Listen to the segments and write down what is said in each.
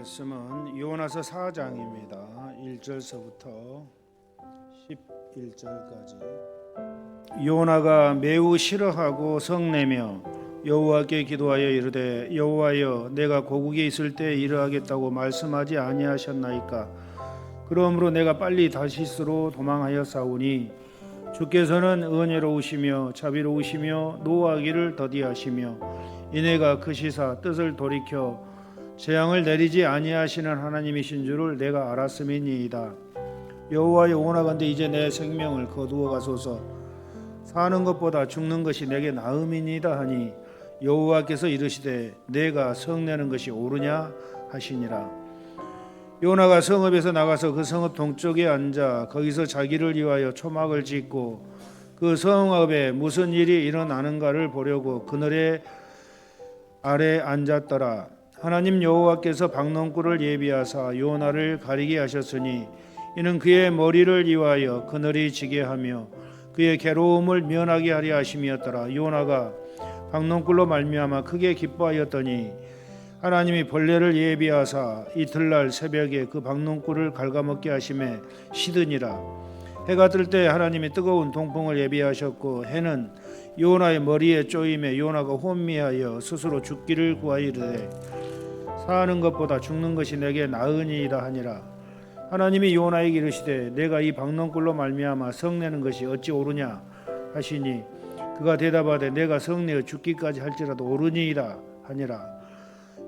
말씀은 요나서 4장입니다. 1절서부터 11절까지. 요나가 매우 싫어하고 성내며 여호와께 기도하여 이르되 여호와여 내가 고국에 있을 때 이러하겠다고 말씀하지 아니하셨나이까. 그러므로 내가 빨리 다시스로 도망하여 싸우니 주께서는 은혜로우시며 자비로우시며 노하기를 더디하시며 이내가 그 시사 뜻을 돌이켜 재앙을 내리지 아니하시는 하나님이신 줄을 내가 알았음이니이다. 여호와여 원하건대 이제 내 생명을 거두어 가소서. 사는 것보다 죽는 것이 내게 나음이니이다 하니 여호와께서 이르시되 내가 성내는 것이 옳으냐 하시니라. 요나가 성읍에서 나가서 그 성읍 동쪽에 앉아 거기서 자기를 위하여 초막을 짓고 그 성읍에 무슨 일이 일어나는가를 보려고 그늘에 아래 앉았더라. 하나님 여호와께서 박농굴을 예비하사 요나를 가리게 하셨으니 이는 그의 머리를 위하여 그늘이 지게 하며 그의 괴로움을 면하게 하려 하심이었더라. 요나가 박농굴로 말미암아 크게 기뻐하였더니 하나님이 벌레를 예비하사 이틀날 새벽에 그 박농굴을 갉아먹게 하심에 시드니라. 해가 뜰 때 하나님이 뜨거운 동풍을 예비하셨고 해는 요나의 머리에 쪼임에 요나가 혼미하여 스스로 죽기를 구하이르되 사는 것보다 죽는 것이 내게 나으니이다 하니라. 하나님이 요나에게 이르시되 내가 이 박농굴로 말미암아 성내는 것이 어찌 옳으냐 하시니 그가 대답하되 내가 성내어 죽기까지 할지라도 옳으니이다 하니라.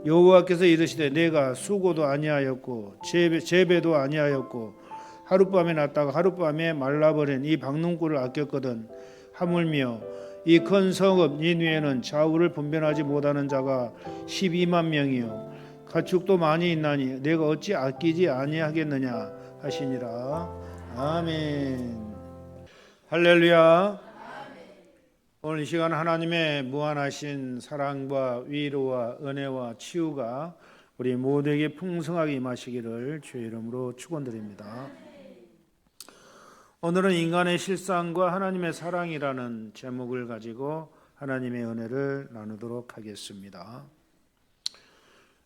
여호와께서 이르시되 내가 수고도 아니하였고 재배도 아니하였고 하룻밤에 났다가 하룻밤에 말라버린 이 박농굴을 아꼈거든. 하물며 이 큰 성읍 니느웨는 좌우를 분별하지 못하는 자가 12만 명이요 가축도 많이 있나니 내가 어찌 아끼지 아니하겠느냐 하시니라. 아멘. 할렐루야. 오늘 이 시간 하나님의 무한하신 사랑과 위로와 은혜와 치유가 우리 모두에게 풍성하게 임하시기를 주의 이름으로 축원드립니다. 오늘은 인간의 실상과 하나님의 사랑이라는 제목을 가지고 하나님의 은혜를 나누도록 하겠습니다.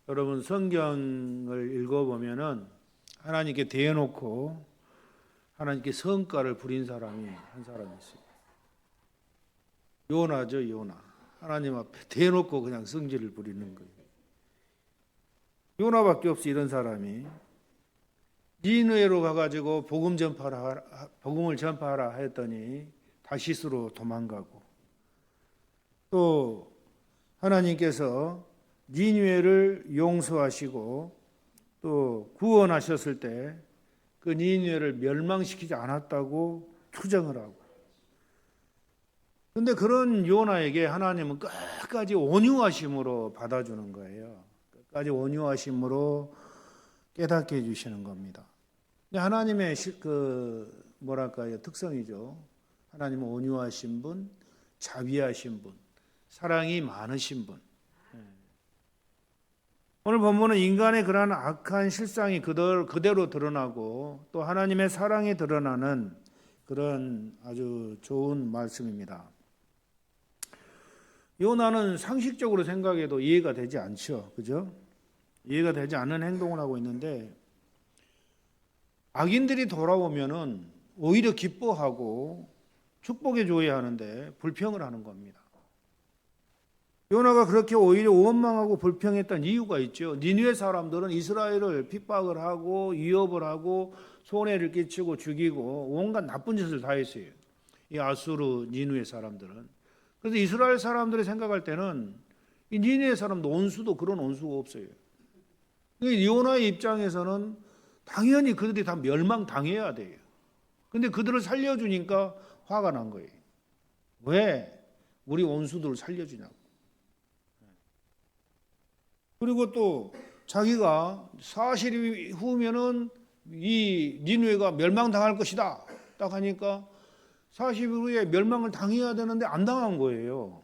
여러분 성경을 읽어보면은 하나님께 대놓고 하나님께 성과를 부린 사람이 한 사람이 있어요. 요나죠. 요나. 하나님 앞에 대놓고 그냥 성질을 부리는 거예요. 요나밖에 없어. 이런 사람이 니느웨로 가가지고 복음을 전파하라 했더니 다시스로 도망가고, 또 하나님께서 니느웨를 용서하시고 또 구원하셨을 때 그 니느웨를 멸망시키지 않았다고 투정을 하고, 그런데 그런 요나에게 하나님은 끝까지 온유하심으로 받아주는 거예요. 끝까지 온유하심으로 깨닫게 해주시는 겁니다. 하나님의 특성이죠. 하나님은 온유하신 분, 자비하신 분, 사랑이 많으신 분. 오늘 본문은 인간의 그러한 악한 실상이 그대로 드러나고 또 하나님의 사랑이 드러나는 그런 아주 좋은 말씀입니다. 요나는 상식적으로 생각해도 이해가 되지 않죠. 그죠? 이해가 되지 않는 행동을 하고 있는데 악인들이 돌아오면은 오히려 기뻐하고 축복해 줘야 하는데 불평을 하는 겁니다. 요나가 그렇게 오히려 원망하고 불평했던 이유가 있죠. 니느웨 사람들은 이스라엘을 핍박을 하고 위협을 하고 손해를 끼치고 죽이고 온갖 나쁜 짓을 다 했어요. 이 아수르 니느웨 사람들은. 그래서 이스라엘 사람들이 생각할 때는 이 니느웨 사람도 온수도 그런 온수가 없어요. 요나의 입장에서는 당연히 그들이 다 멸망당해야 돼요. 근데 그들을 살려주니까 화가 난 거예요. 왜 우리 온수들을 살려주냐고. 그리고 또 자기가 40일 후면은 이 니느웨가 멸망당할 것이다 딱 하니까 40일 후에 멸망을 당해야 되는데 안 당한 거예요.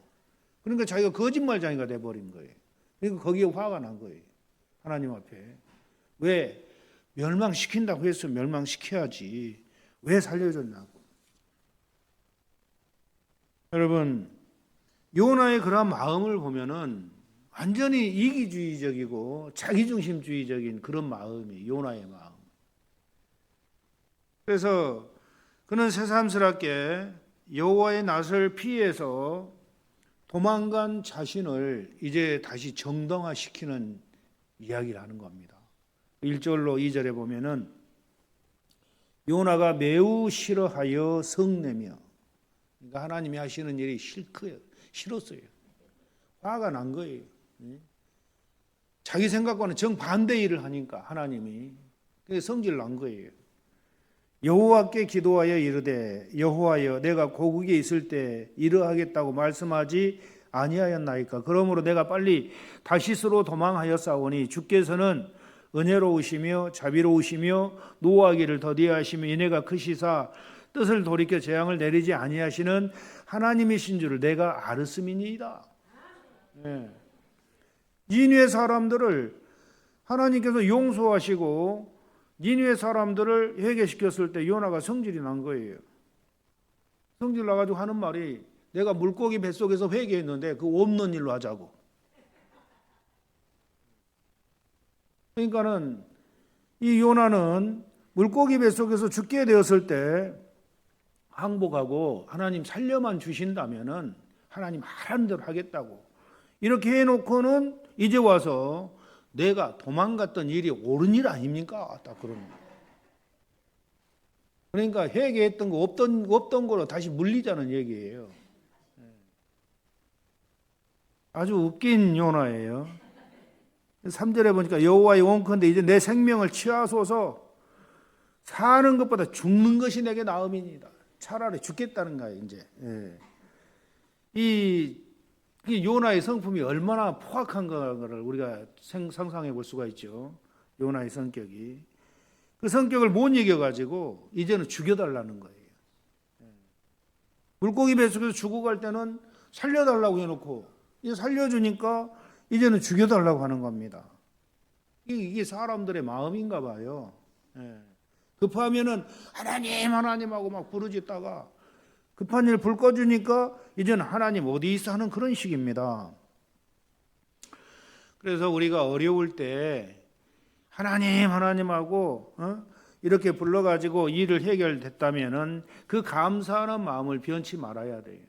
그러니까 자기가 거짓말쟁이가 돼버린 거예요. 그러니까 거기에 화가 난 거예요. 하나님 앞에. 왜 멸망시킨다고 해서 멸망시켜야지 왜 살려줬냐고. 여러분 요나의 그런 마음을 보면은 완전히 이기주의적이고 자기중심주의적인 그런 마음이 요나의 마음. 그래서 그는 새삼스럽게 여호와의 낯을 피해서 도망간 자신을 이제 다시 정당화시키는 이야기를 하는 겁니다. 1절로 2절에 보면은 요나가 매우 싫어하여 성내며, 그러니까 하나님이 하시는 일이 싫었어요. 화가 난 거예요. 자기 생각과는 정반대 일을 하니까 하나님이 성질 난 거예요. 여호와께 기도하여 이르되 여호와여 내가 고국에 있을 때 이러하겠다고 말씀하지 아니하였나이까. 그러므로 내가 빨리 다시스로 도망하였사오니 주께서는 은혜로우시며 자비로우시며 노하기를 더디하시며 은혜가 크시사 뜻을 돌이켜 재앙을 내리지 아니하시는 하나님이신 줄을 내가 알았음이니이다. 니느웨 사람들을 하나님께서 용서하시고 니느웨 사람들을 회개시켰을 때 요나가 성질이 난 거예요. 성질 나가지고 하는 말이 내가 물고기 뱃속에서 회개했는데 그거 없는 일로 하자고. 그러니까는 이 요나는 물고기 뱃속에서 죽게 되었을 때 항복하고 하나님 살려만 주신다면은 하나님 하라는 대로 하겠다고 이렇게 해놓고는 이제 와서 내가 도망갔던 일이 옳은 일 아닙니까? 딱 그러는 거예요. 그러니까 회개했던 거 없던 거로 다시 물리자는 얘기예요. 아주 웃긴 요나예요. 3절에 보니까 여호와의 원컨대 이제 내 생명을 취하소서 사는 것보다 죽는 것이 내게 나음이니이다. 차라리 죽겠다는 거예요. 이제 이 요나의 성품이 얼마나 포악한가를 우리가 상상해 볼 수가 있죠. 요나의 성격이 그 성격을 못 이겨가지고 이제는 죽여달라는 거예요. 물고기 뱃속에서 죽어갈 때는 살려달라고 해놓고 이제 살려주니까 이제는 죽여달라고 하는 겁니다. 이게 사람들의 마음인가 봐요. 급하면은 하나님하고 막 부르짖다가 급한 일 불 꺼주니까 이제는 하나님 어디 있어 하는 그런 식입니다. 그래서 우리가 어려울 때 하나님하고 이렇게 불러가지고 일을 해결됐다면은 그 감사하는 마음을 변치 말아야 돼요.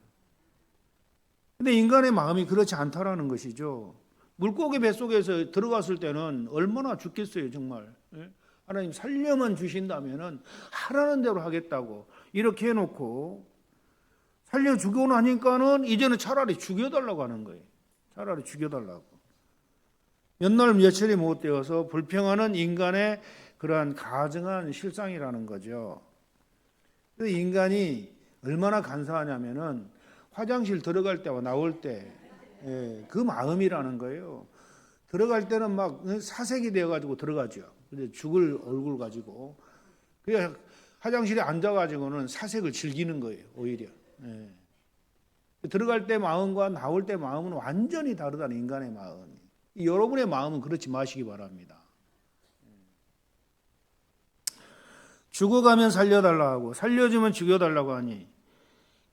근데 인간의 마음이 그렇지 않다라는 것이죠. 물고기 뱃속에서 들어갔을 때는 얼마나 죽겠어요, 정말. 하나님 살려만 주신다면은 하라는 대로 하겠다고 이렇게 해놓고 살려주고 나니까는 이제는 차라리 죽여달라고 하는 거예요. 차라리 죽여달라고. 몇 날 며칠이 못 되어서 불평하는 인간의 그러한 가증한 실상이라는 거죠. 그래서 인간이 얼마나 간사하냐면은 화장실 들어갈 때와 나올 때 그 마음이라는 거예요. 들어갈 때는 막 사색이 되어가지고 들어가죠. 근데 죽을 얼굴 가지고 그냥 화장실에 앉아가지고는 사색을 즐기는 거예요. 오히려. 들어갈 때 마음과 나올 때 마음은 완전히 다르다는 인간의 마음이. 여러분의 마음은 그렇지 마시기 바랍니다. 죽어가면 살려달라고 하고 살려주면 죽여달라고 하니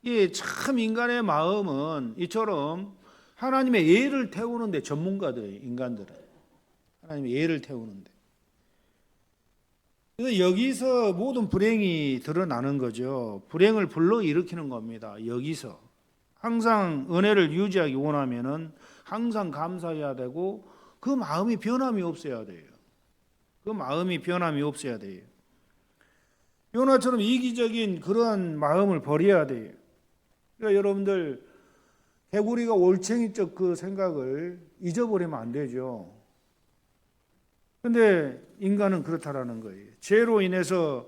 이게 참 인간의 마음은 이처럼 하나님의 예를 태우는데 전문가들이에요. 인간들은 하나님의 예를 태우는데. 그래서 여기서 모든 불행이 드러나는 거죠. 불행을 불러일으키는 겁니다. 여기서 항상 은혜를 유지하기 원하면은 항상 감사해야 되고 그 마음이 변함이 없어야 돼요. 그 마음이 변함이 없어야 돼요. 요나처럼 이기적인 그러한 마음을 버려야 돼요. 그러니까 여러분들 개구리가 올챙이적 그 생각을 잊어버리면 안 되죠. 근데 인간은 그렇다라는 거예요. 죄로 인해서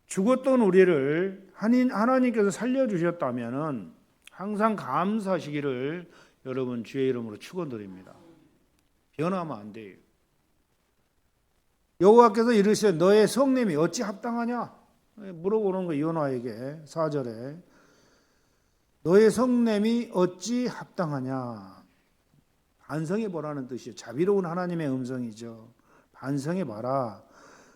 죽었던 우리를 하나님께서 살려주셨다면은 항상 감사하시기를 여러분 주의 이름으로 축원드립니다. 변하면 안 돼요. 여호와께서 이르시되 너의 성냄이 어찌 합당하냐? 물어보는 거예요. 요나에게 4절에 너의 성냄이 어찌 합당하냐? 반성해 보라는 뜻이에요. 자비로운 하나님의 음성이죠. 반성해 봐라.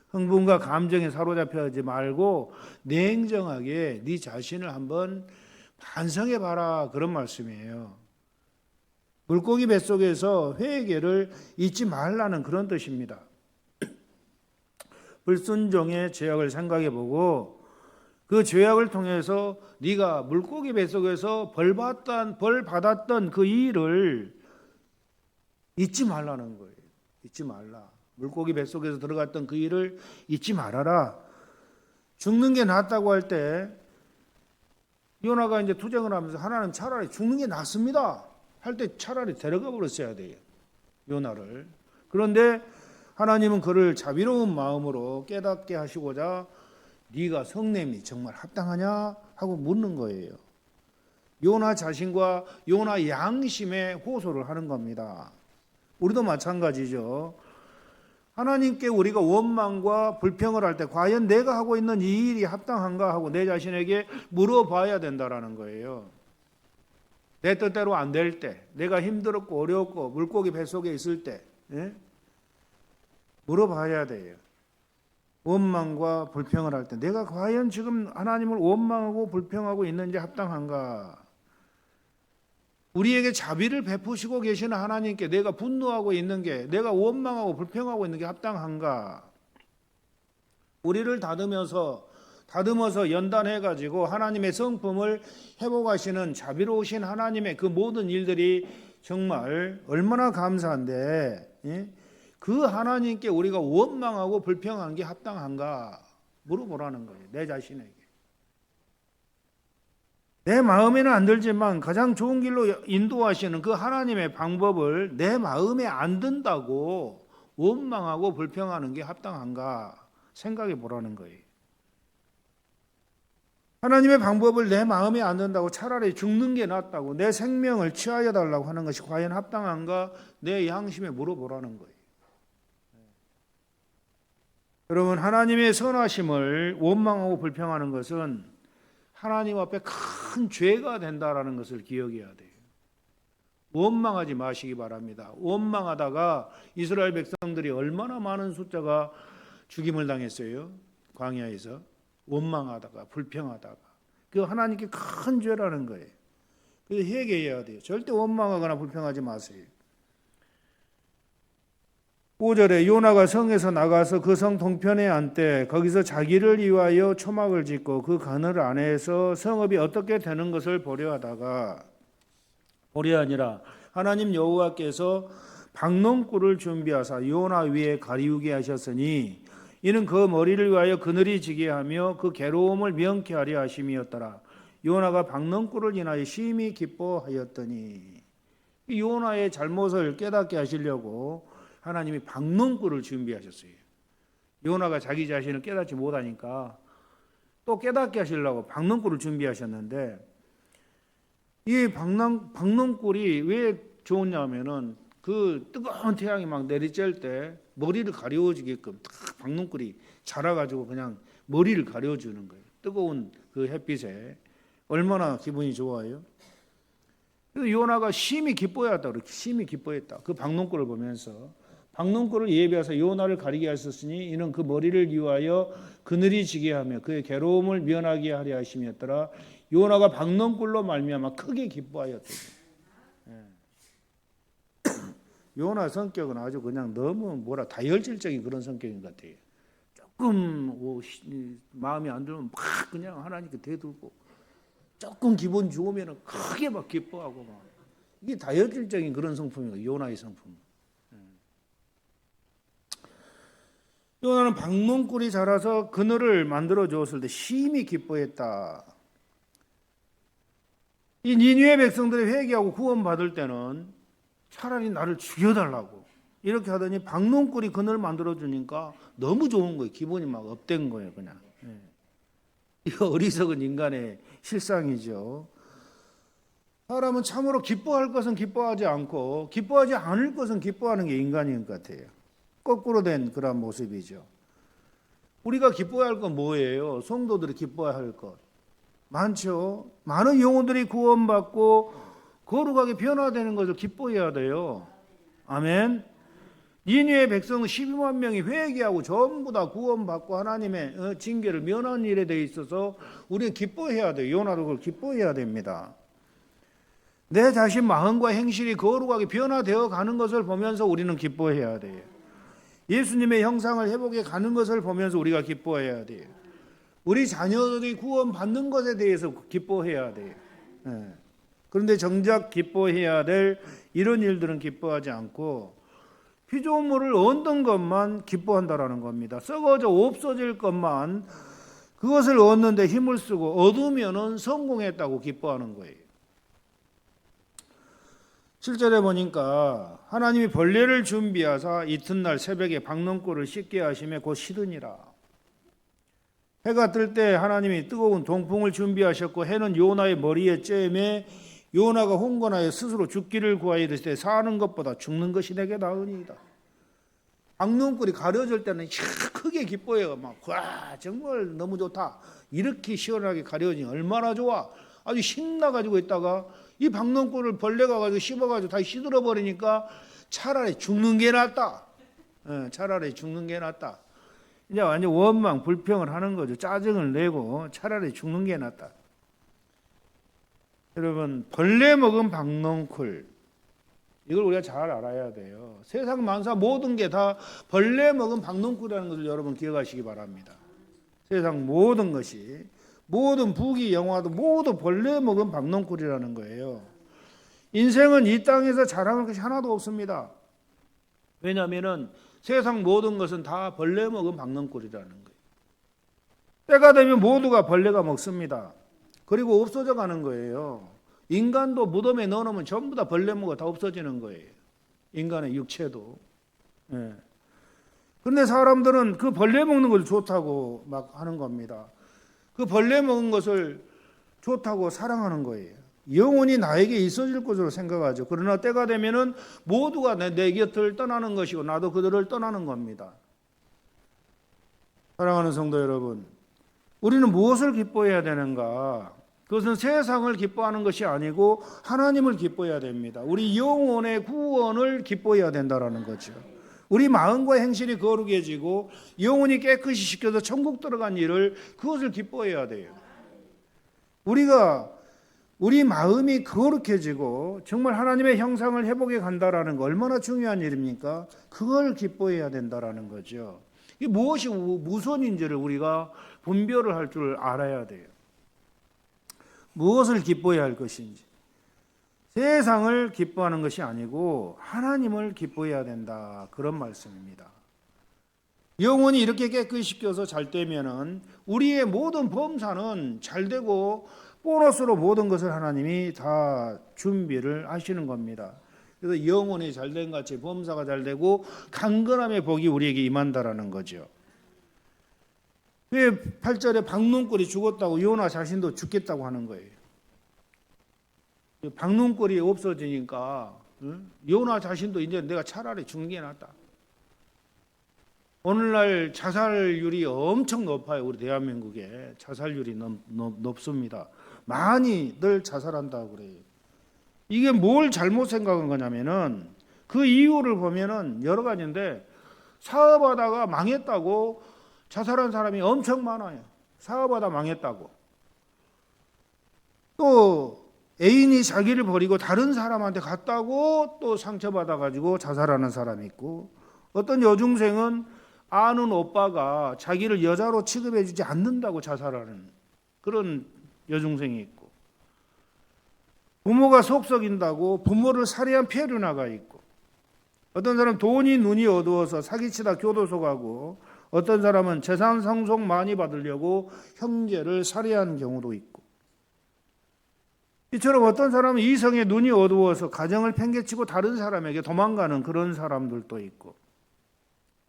흥분과 감정에 사로잡혀하지 말고 냉정하게 네 자신을 한번 반성해 봐라. 그런 말씀이에요. 물고기 뱃속에서 회개를 잊지 말라는 그런 뜻입니다. 불순종의 죄악을 생각해보고 그 죄악을 통해서 네가 물고기 뱃속에서 벌 받았던 그 일을 잊지 말라는 거예요. 잊지 말라. 물고기 뱃속에서 들어갔던 그 일을 잊지 말아라. 죽는 게 낫다고 할 때 요나가 이제 투정을 하면서 하나는 차라리 죽는 게 낫습니다 할 때 차라리 데려가 버렸어야 돼요, 요나를. 그런데 하나님은 그를 자비로운 마음으로 깨닫게 하시고자 네가 성냄이 정말 합당하냐 하고 묻는 거예요. 요나 자신과 요나 양심에 호소를 하는 겁니다. 우리도 마찬가지죠. 하나님께 우리가 원망과 불평을 할 때 과연 내가 하고 있는 이 일이 합당한가 하고 내 자신에게 물어봐야 된다라는 거예요. 내 뜻대로 안 될 때, 내가 힘들었고 어려웠고 물고기 뱃속에 있을 때 물어봐야 돼요. 원망과 불평을 할 때 내가 과연 지금 하나님을 원망하고 불평하고 있는지 합당한가? 우리에게 자비를 베푸시고 계시는 하나님께 내가 분노하고 있는 게, 내가 원망하고 불평하고 있는 게 합당한가? 우리를 다듬어서 연단해가지고 하나님의 성품을 회복하시는 자비로우신 하나님의 그 모든 일들이 정말 얼마나 감사한데, 그 하나님께 우리가 원망하고 불평하는 게 합당한가 물어보라는 거예요. 내 자신에게. 내 마음에는 안 들지만 가장 좋은 길로 인도하시는 그 하나님의 방법을 내 마음에 안 든다고 원망하고 불평하는 게 합당한가 생각해 보라는 거예요. 하나님의 방법을 내 마음에 안 든다고 차라리 죽는 게 낫다고 내 생명을 취하여 달라고 하는 것이 과연 합당한가 내 양심에 물어보라는 거예요. 여러분, 하나님의 선하심을 원망하고 불평하는 것은 하나님 앞에 큰 죄가 된다라는 것을 기억해야 돼요. 원망하지 마시기 바랍니다. 원망하다가 이스라엘 백성들이 얼마나 많은 숫자가 죽임을 당했어요. 광야에서 원망하다가 불평하다가. 그 하나님께 큰 죄라는 거예요. 그래서 회개해야 돼요. 절대 원망하거나 불평하지 마세요. 5절에 요나가 성에서 나가서 그 성 동편에 앉되 거기서 자기를 위하여 초막을 짓고 그 그늘 안에서 성읍이 어떻게 되는 것을 보려 하다가 보려 아니라 하나님 여호와께서 박농꿀을 준비하사 요나 위에 가리우게 하셨으니 이는 그 머리를 위하여 그늘이 지게 하며 그 괴로움을 명케 하려 하심이었더라. 요나가 박농꿀을 인하여 심히 기뻐하였더니 요나의 잘못을 깨닫게 하시려고 하나님이 박농꿀을 준비하셨어요. 요나가 자기 자신을 깨닫지 못하니까 또 깨닫게 하시려고 박농꿀을 준비하셨는데, 이 박농꿀이 왜 좋냐면은 그 뜨거운 태양이 막 내리쬐을 때 머리를 가려워지게끔 딱 박농꿀이 자라가지고 그냥 머리를 가려주는 거예요. 뜨거운 그 햇빛에 얼마나 기분이 좋아요. 그래서 요나가 심히 기뻐했다. 심히 기뻐했다. 그 박농꿀을 보면서 박농꿀을 예비해서 요나를 가리게 하셨으니 이는 그 머리를 위하여 그늘이 지게 하며 그의 괴로움을 면하게 하려 하심이었더라. 요나가 박농꿀로 말미암아 크게 기뻐하였더니. 요나 성격은 아주 그냥 너무 다혈질적인 그런 성격인 것 같아요. 조금 마음이 안 들면 막 그냥 하나님께 대들고, 조금 기분 좋으면 크게 막 기뻐하고 막. 이게 다혈질적인 그런 성품이에요. 요나의 성품. 요나는 박농꿀이 자라서 그늘을 만들어 주었을 때 심히 기뻐했다. 이 니느웨 백성들이 회개하고 구원받을 때는 차라리 나를 죽여달라고 이렇게 하더니 박농꿀이 그늘 만들어 주니까 너무 좋은 거예요. 기분이 막 업된 거예요, 그냥. 이거 어리석은 인간의 실상이죠. 사람은 참으로 기뻐할 것은 기뻐하지 않고 기뻐하지 않을 것은 기뻐하는 게 인간인 것 같아요. 거꾸로 된 그런 모습이죠. 우리가 기뻐해야 할 건 뭐예요? 성도들이 기뻐해야 할 것 많죠. 많은 영혼들이 구원받고 거룩하게 변화되는 것을 기뻐해야 돼요. 아멘. 니느웨 백성은 12만 명이 회개하고 전부 다 구원받고 하나님의 징계를 면한 일에 대해 있어서 우리는 기뻐해야 돼요. 요나도 그걸 기뻐해야 됩니다. 내 자신 마음과 행실이 거룩하게 변화되어 가는 것을 보면서 우리는 기뻐해야 돼요. 예수님의 형상을 회복해 가는 것을 보면서 우리가 기뻐해야 돼요. 우리 자녀들이 구원받는 것에 대해서 기뻐해야 돼요. 그런데 정작 기뻐해야 될 이런 일들은 기뻐하지 않고 피조물을 얻는 것만 기뻐한다라는 겁니다. 썩어져 없어질 것만, 그것을 얻는데 힘을 쓰고 얻으면은 성공했다고 기뻐하는 거예요. 7절에 보니까 하나님이 벌레를 준비하사 이튿날 새벽에 박농골을 씻게 하시매 곧 시드니라. 해가 뜰 때 하나님이 뜨거운 동풍을 준비하셨고 해는 요나의 머리에 쬐매 요나가 홍건하여 스스로 죽기를 구하여 이르시되 사는 것보다 죽는 것이 내게 나으니이다. 박농골이 가려질 때는 크게 기뻐해요. 와 정말 너무 좋다. 이렇게 시원하게 가려지니 얼마나 좋아. 아주 신나가지고 있다가 이 박농골을 벌레가 가지고 씹어가지고 다시 시들어 버리니까 차라리 죽는 게 낫다. 차라리 죽는 게 낫다. 이제 완전 원망 불평을 하는 거죠. 짜증을 내고 차라리 죽는 게 낫다. 여러분 벌레 먹은 박농골, 이걸 우리가 잘 알아야 돼요. 세상 만사 모든 게 다 벌레 먹은 박농골이라는 것을 여러분 기억하시기 바랍니다. 세상 모든 것이, 모든 부귀 영화도 모두 벌레 먹은 박농골이라는 거예요. 인생은 이 땅에서 자랑할 것이 하나도 없습니다. 왜냐하면 세상 모든 것은 다 벌레 먹은 박농골이라는 거예요. 때가 되면 모두가 벌레가 먹습니다. 그리고 없어져 가는 거예요. 인간도 무덤에 넣어놓으면 전부 다 벌레 먹어 다 없어지는 거예요. 인간의 육체도. 그런데 사람들은 그 벌레 먹는 걸 좋다고 막 하는 겁니다. 그 벌레 먹은 것을 좋다고 사랑하는 거예요. 영원히 나에게 있어질 것으로 생각하죠. 그러나 때가 되면은 모두가 내 곁을 떠나는 것이고 나도 그들을 떠나는 겁니다. 사랑하는 성도 여러분, 우리는 무엇을 기뻐해야 되는가? 그것은 세상을 기뻐하는 것이 아니고 하나님을 기뻐해야 됩니다. 우리 영혼의 구원을 기뻐해야 된다는 거죠. 우리 마음과 행실이 거룩해지고 영혼이 깨끗이 씻겨서 천국 들어간 일을, 그것을 기뻐해야 돼요. 우리 마음이 거룩해지고 정말 하나님의 형상을 회복해 간다라는 거 얼마나 중요한 일입니까? 그걸 기뻐해야 된다라는 거죠. 이게 무엇이 우선인지를 우리가 분별을 할 줄 알아야 돼요. 무엇을 기뻐해야 할 것인지. 세상을 기뻐하는 것이 아니고 하나님을 기뻐해야 된다, 그런 말씀입니다. 영혼이 이렇게 깨끗이 씻겨서 잘 되면은 우리의 모든 범사는 잘 되고 보너스로 모든 것을 하나님이 다 준비를 하시는 겁니다. 그래서 영혼이 잘된 같이 범사가 잘 되고 강건함의 복이 우리에게 임한다라는 거죠. 왜 8절에 박농골이 죽었다고 요나 자신도 죽겠다고 하는 거예요. 박농골이 없어지니까 요나 자신도 이제 내가 차라리 죽는 게 낫다. 오늘날 자살률이 엄청 높아요. 우리 대한민국에 자살률이 높습니다. 많이들 자살한다고 그래요. 이게 뭘 잘못 생각한 거냐면은 그 이유를 보면은 여러 가지인데, 사업하다가 망했다고 자살한 사람이 엄청 많아요. 사업하다 망했다고. 또 애인이 자기를 버리고 다른 사람한테 갔다고 또 상처받아가지고 자살하는 사람이 있고, 어떤 여중생은 아는 오빠가 자기를 여자로 취급해주지 않는다고 자살하는 그런 여중생이 있고, 부모가 속썩인다고 부모를 살해한 페루나가 있고, 어떤 사람은 돈이 눈이 어두워서 사기치다 교도소 가고, 어떤 사람은 재산 상속 많이 받으려고 형제를 살해한 경우도 있고, 이처럼 어떤 사람은 이성의 눈이 어두워서 가정을 팽개치고 다른 사람에게 도망가는 그런 사람들도 있고.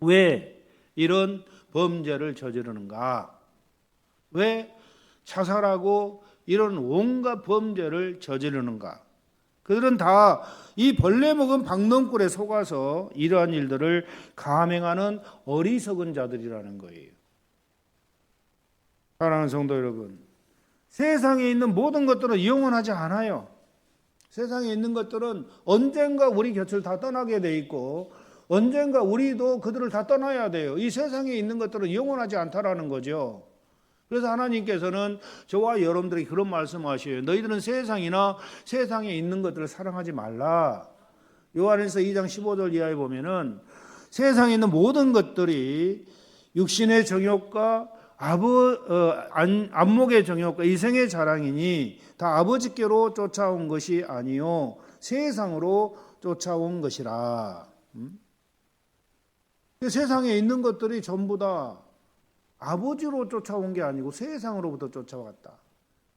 왜 이런 범죄를 저지르는가? 왜 자살하고 이런 온갖 범죄를 저지르는가? 그들은 다 이 벌레 먹은 박농골에 속아서 이러한 일들을 감행하는 어리석은 자들이라는 거예요. 사랑하는 성도 여러분, 세상에 있는 모든 것들은 영원하지 않아요. 세상에 있는 것들은 언젠가 우리 곁을 다 떠나게 돼 있고 언젠가 우리도 그들을 다 떠나야 돼요. 이 세상에 있는 것들은 영원하지 않다라는 거죠. 그래서 하나님께서는 저와 여러분들에게 그런 말씀하셔요. 너희들은 세상이나 세상에 있는 것들을 사랑하지 말라. 요한일서 2장 15절 이하에 보면은 세상에 있는 모든 것들이 육신의 정욕과 안목의 정욕과 이생의 자랑이니 다 아버지께로 쫓아온 것이 아니요 세상으로 쫓아온 것이라. 세상에 있는 것들이 전부 다 아버지로 쫓아온 게 아니고 세상으로부터 쫓아왔다.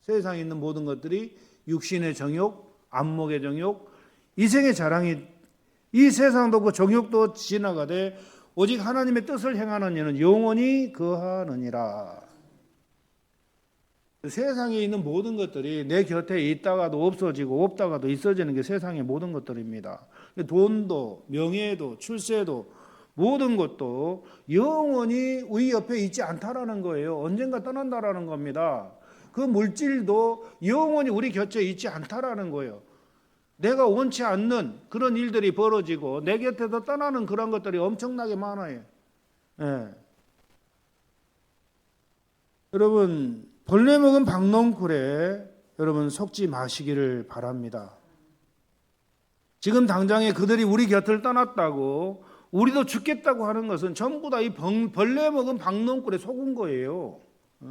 세상에 있는 모든 것들이 육신의 정욕, 안목의 정욕, 이생의 자랑이, 이 세상도 그 정욕도 지나가되 오직 하나님의 뜻을 행하는 이는 영원히 거하느니라. 세상에 있는 모든 것들이 내 곁에 있다가도 없어지고 없다가도 있어지는 게 세상의 모든 것들입니다. 돈도 명예도 출세도 모든 것도 영원히 우리 옆에 있지 않다라는 거예요. 언젠가 떠난다라는 겁니다. 그 물질도 영원히 우리 곁에 있지 않다라는 거예요. 내가 원치 않는 그런 일들이 벌어지고 내 곁에서 떠나는 그런 것들이 엄청나게 많아요. 예. 여러분 벌레 먹은 박넝쿨에 여러분 속지 마시기를 바랍니다. 지금 당장에 그들이 우리 곁을 떠났다고 우리도 죽겠다고 하는 것은 전부 다 이 벌레 먹은 박넝쿨에 속은 거예요.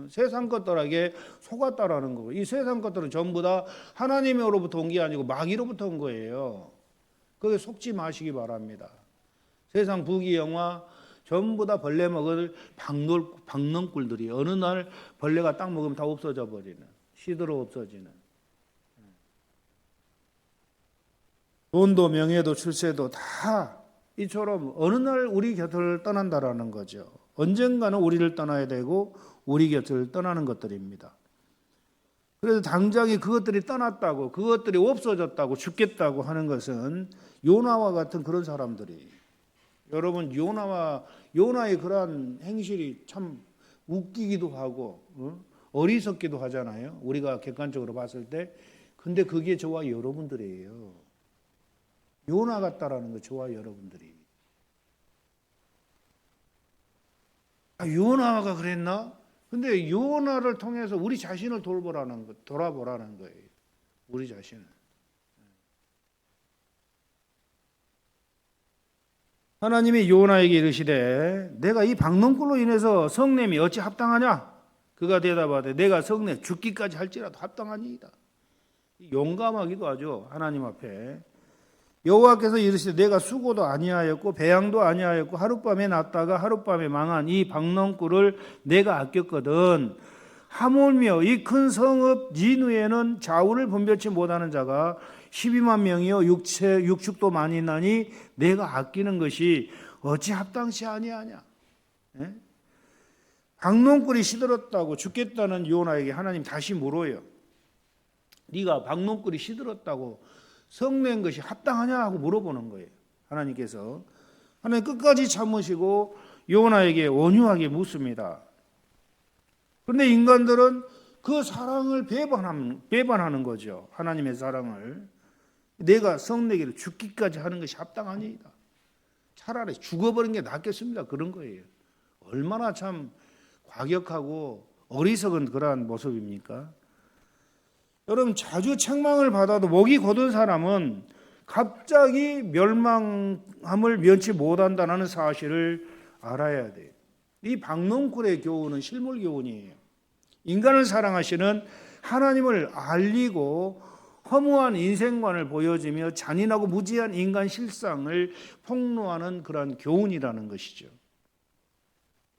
세상 것들에게 속았다라는 거고, 이 세상 것들은 전부 다 하나님으로부터 온 게 아니고 마귀로부터 온 거예요. 거기에 속지 마시기 바랍니다. 세상 부귀영화 전부 다 벌레 먹을 박넝쿨들이 어느 날 벌레가 딱 먹으면 다 없어져 버리는, 시들어 없어지는. 돈도 명예도 출세도 다 이처럼 어느 날 우리 곁을 떠난다라는 거죠. 언젠가는 우리를 떠나야 되고 우리 곁을 떠나는 것들입니다. 그래서 당장에 그것들이 떠났다고, 그것들이 없어졌다고, 죽겠다고 하는 것은 요나와 같은 그런 사람들이, 여러분 요나의 그러한 행실이 참 웃기기도 하고 어리석기도 하잖아요. 우리가 객관적으로 봤을 때. 근데 그게 저와 여러분들이에요. 요나 같다라는 거, 저와 여러분들이. 요나가 그랬나? 근데 요나를 통해서 우리 자신을 돌아보라는 거예요. 우리 자신을. 하나님이 요나에게 이르시되 내가 이 박넝쿨로 인해서 성냄이 어찌 합당하냐? 그가 대답하되 내가 성내 죽기까지 할지라도 합당하니이다. 용감하기도 하죠. 하나님 앞에. 여호와께서 이르시되 내가 수고도 아니하였고 배양도 아니하였고 하룻밤에 났다가 하룻밤에 망한 이 박넝쿨을 내가 아꼈거든. 하물며 이 큰 성읍 니느웨는 좌우를 분별치 못하는 자가 12만 명이요 육축도 많이 있나니 내가 아끼는 것이 어찌 합당치 아니하냐. 예? 박넝쿨이 시들었다고 죽겠다는 요나에게 하나님 다시 물어요. 네가 박넝쿨이 시들었다고 성낸 것이 합당하냐 하고 물어보는 거예요. 하나님께서. 하나님 끝까지 참으시고 요나에게 온유하게 묻습니다. 그런데 인간들은 그 사랑을 배반하는 거죠. 하나님의 사랑을. 내가 성내기를 죽기까지 하는 것이 합당하니이다. 차라리 죽어버린 게 낫겠습니다. 그런 거예요. 얼마나 참 과격하고 어리석은 그러한 모습입니까? 여러분 자주 책망을 받아도 목이 곧은 사람은 갑자기 멸망함을 면치 못한다는 사실을 알아야 돼요. 이 박넝쿨의 교훈은 실물 교훈이에요. 인간을 사랑하시는 하나님을 알리고 허무한 인생관을 보여주며 잔인하고 무지한 인간 실상을 폭로하는 그런 교훈이라는 것이죠.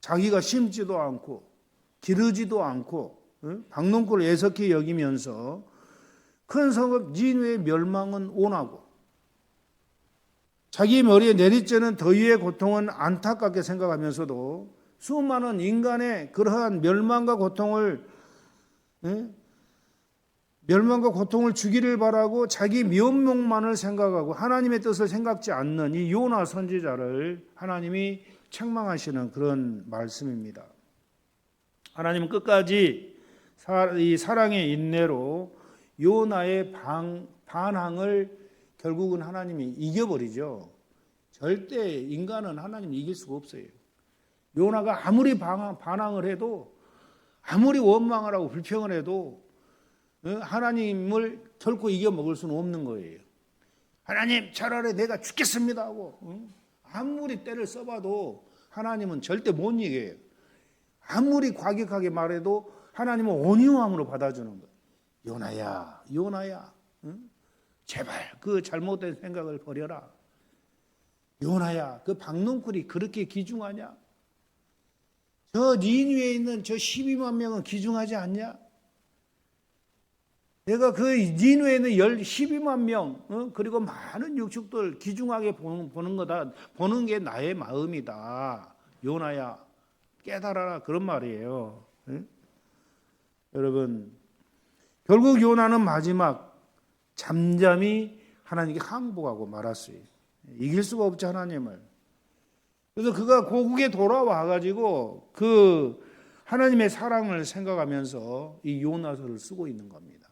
자기가 심지도 않고 기르지도 않고 박넝쿨을 애석히 여기면서 큰 성읍 니느웨의 멸망은 원하고 자기 머리에 내리쬐는 더위의 고통은 안타깝게 생각하면서도 수많은 인간의 그러한 멸망과 고통을 주기를 바라고 자기 면목만을 생각하고 하나님의 뜻을 생각지 않는 이 요나 선지자를 하나님이 책망하시는 그런 말씀입니다. 하나님은 끝까지 이 사랑의 인내로 요나의 반항을 결국은 하나님이 이겨버리죠. 절대 인간은 하나님을 이길 수가 없어요. 요나가 아무리 반항을 해도 아무리 원망을 하고 불평을 해도 하나님을 결코 이겨먹을 수는 없는 거예요. 하나님 차라리 내가 죽겠습니다 하고 아무리 때를 써봐도 하나님은 절대 못 이겨요. 아무리 과격하게 말해도 하나님은 온유함으로 받아주는 거예요. 요나야, 요나야, 제발 그 잘못된 생각을 버려라. 요나야, 그 박농쿨이 그렇게 귀중하냐? 저 니느웨에 있는 저 12만 명은 귀중하지 않냐? 내가 그 니느웨에 있는 12만 명 그리고 많은 육축들 귀중하게 보는 거다. 보는 게 나의 마음이다. 요나야 깨달아라, 그런 말이에요. 여러분, 결국 요나는 마지막 잠잠히 하나님께 항복하고 말았어요. 이길 수가 없지 하나님을. 그래서 그가 고국에 돌아와 가지고 그 하나님의 사랑을 생각하면서 이 요나서를 쓰고 있는 겁니다.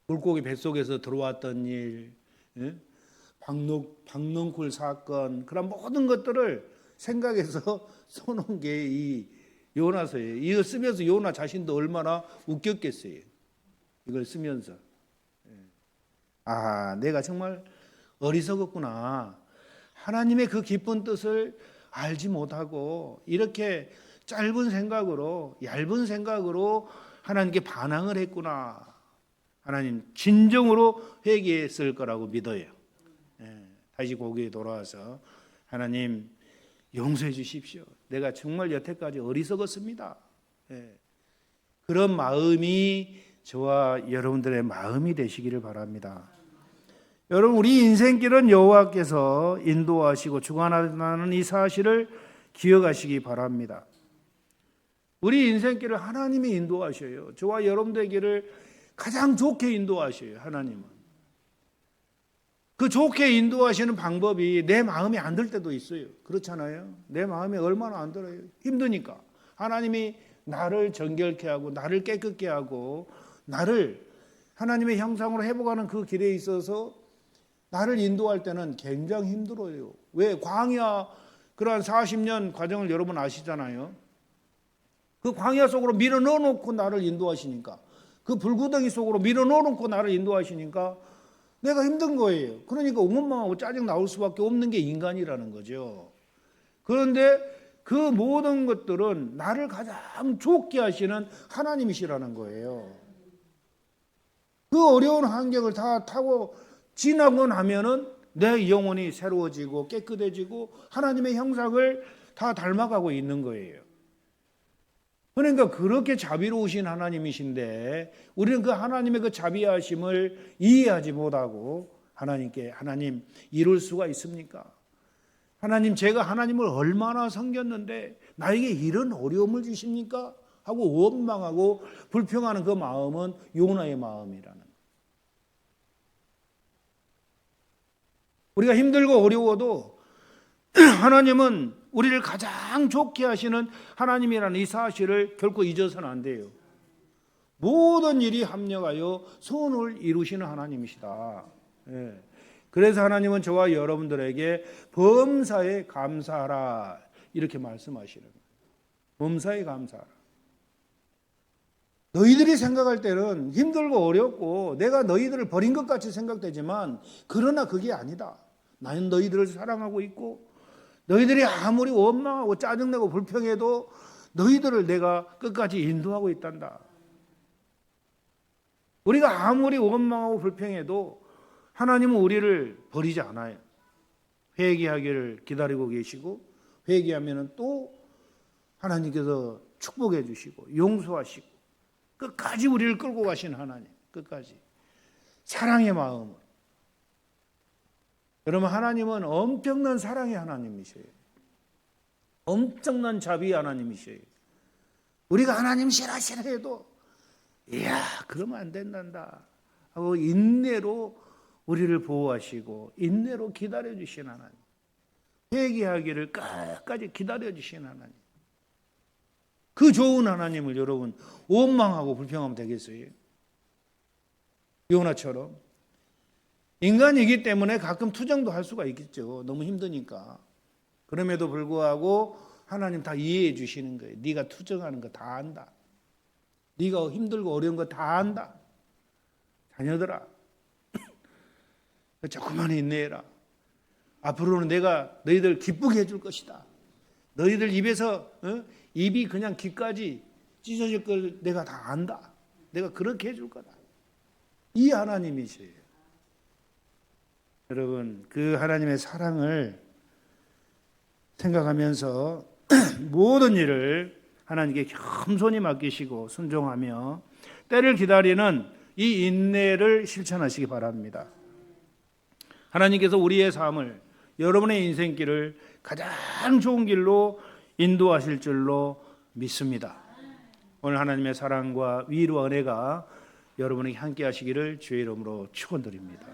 물고기 뱃속에서 들어왔던 일, 박농쿨 사건, 그런 모든 것들을 생각해서 써놓은 게 이 요나서예요. 이거 쓰면서 요나 자신도 얼마나 웃겼겠어요. 이걸 쓰면서. 아, 내가 정말 어리석었구나. 하나님의 그 깊은 뜻을 알지 못하고 이렇게 짧은 생각으로, 얇은 생각으로 하나님께 반항을 했구나. 하나님 진정으로 회개했을 거라고 믿어요. 다시 거기에 돌아와서 하나님 용서해 주십시오. 내가 정말 여태까지 어리석었습니다. 그런 마음이 저와 여러분들의 마음이 되시기를 바랍니다. 여러분, 우리 인생길은 여호와께서 인도하시고 주관하는 이 사실을 기억하시기 바랍니다. 우리 인생길을 하나님이 인도하셔요. 저와 여러분들의 길을 가장 좋게 인도하셔요. 하나님은. 그 좋게 인도하시는 방법이 내 마음에 안 들 때도 있어요. 그렇잖아요. 내 마음에 얼마나 안 들어요. 힘드니까. 하나님이 나를 정결케 하고 나를 깨끗게 하고 나를 하나님의 형상으로 회복하는 그 길에 있어서 나를 인도할 때는 굉장히 힘들어요. 왜? 광야 그러한 40년 과정을 여러분 아시잖아요. 그 광야 속으로 밀어 넣어놓고 나를 인도하시니까, 그 불구덩이 속으로 밀어 넣어놓고 나를 인도하시니까 내가 힘든 거예요. 그러니까 원망하고 짜증 나올 수밖에 없는 게 인간이라는 거죠. 그런데 그 모든 것들은 나를 가장 좋게 하시는 하나님이시라는 거예요. 그 어려운 환경을 다 타고 지나고 나면은 내 영혼이 새로워지고 깨끗해지고 하나님의 형상을 다 닮아가고 있는 거예요. 그러니까 그렇게 자비로우신 하나님이신데 우리는 그 하나님의 그 자비하심을 이해하지 못하고 하나님께 하나님 이룰 수가 있습니까? 하나님, 제가 하나님을 얼마나 섬겼는데 나에게 이런 어려움을 주십니까? 하고 원망하고 불평하는 그 마음은 요나의 마음이라는 거예요. 우리가 힘들고 어려워도 하나님은 우리를 가장 좋게 하시는 하나님이라는 이 사실을 결코 잊어서는 안 돼요. 모든 일이 합력하여 선을 이루시는 하나님이시다. 그래서 하나님은 저와 여러분들에게 범사에 감사하라 이렇게 말씀하시는 거예요. 범사에 감사하라. 너희들이 생각할 때는 힘들고 어렵고 내가 너희들을 버린 것 같이 생각되지만 그러나 그게 아니다. 나는 너희들을 사랑하고 있고 너희들이 아무리 원망하고 짜증내고 불평해도 너희들을 내가 끝까지 인도하고 있단다. 우리가 아무리 원망하고 불평해도 하나님은 우리를 버리지 않아요. 회개하기를 기다리고 계시고 회개하면 또 하나님께서 축복해 주시고 용서하시고 끝까지 우리를 끌고 가신 하나님, 끝까지 사랑의 마음으로. 여러분, 하나님은 엄청난 사랑의 하나님이셔요. 엄청난 자비의 하나님이셔요. 우리가 하나님 싫어 해도 이야 그러면 안 된단다 하고 인내로 우리를 보호하시고 인내로 기다려주신 하나님, 회개하기를 끝까지 기다려주신 하나님, 그 좋은 하나님을 여러분 원망하고 불평하면 되겠어요? 요나처럼. 인간이기 때문에 가끔 투정도 할 수가 있겠죠. 너무 힘드니까. 그럼에도 불구하고 하나님 다 이해해 주시는 거예요. 네가 투정하는 거 다 안다. 네가 힘들고 어려운 거 다 안다. 자녀들아, 조금만 인내해라. 앞으로는 내가 너희들 기쁘게 해줄 것이다. 너희들 입에서 입이 그냥 귀까지 찢어질 걸 내가 다 안다. 내가 그렇게 해줄 거다. 이 하나님이세요. 여러분, 그 하나님의 사랑을 생각하면서 모든 일을 하나님께 겸손히 맡기시고 순종하며 때를 기다리는 이 인내를 실천하시기 바랍니다. 하나님께서 우리의 삶을, 여러분의 인생길을 가장 좋은 길로 인도하실 줄로 믿습니다. 오늘 하나님의 사랑과 위로와 은혜가 여러분에게 함께 하시기를 주의 이름으로 축원드립니다.